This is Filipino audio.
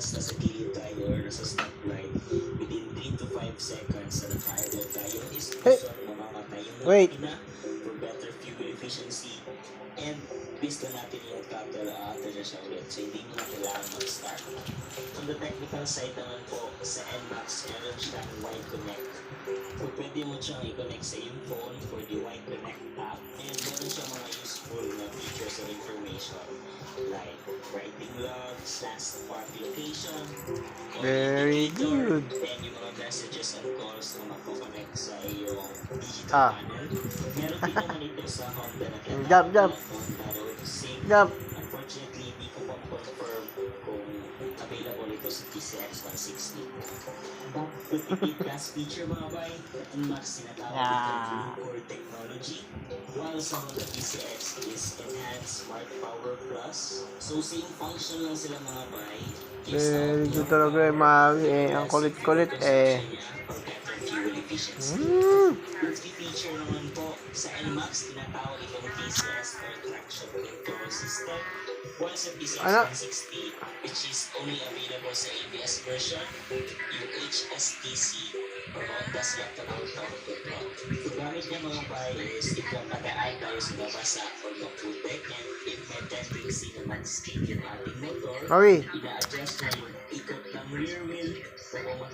once nasa gilid tayo or nasa stoplight, within 3 to 5 seconds na naka-idle tayo is usual mamamatay yung makina for better fuel efficiency. And bis na natin yung throttle, aato na siya ulit. So hindi mo na kailangan mag-start. On the technical side naman po, sa NMAX, meron siyang wide connect. So pwede mo siyang i-connect sa yung phone for the wide connect app. And meron siyang mga useful na features or information like writing logs, last park location, Very good. and yung mga messages and calls na magkoconnect sa iyong digital panel. Meron din naman ito sa Honda na Jump. Honda Road Sync. Unfortunately, hindi ko pa confirm kung available ito sa TCX 160. Back to tipid gas feature mga bay, NMAX sinatawag itong core technology, while sa Honda TCX is Enhanced Smart Power Plus. So same function lang sila mga bay. Very good talaga yung mami eh. Ang kulit-kulit eh. Yung feature naman po sa NMAX, tinatawag itong TCS or Traction Control System. While sa TCX 160, which is only available sa ABS version, yung HSTC or Honda Selector Auto Control. Yung gamit ng mga bay is ito pag-aay tayo sa babasa or maputek, and if may tendency na mag-skip yung ating motor, ina-adjust na yung ikot ng rear wheel o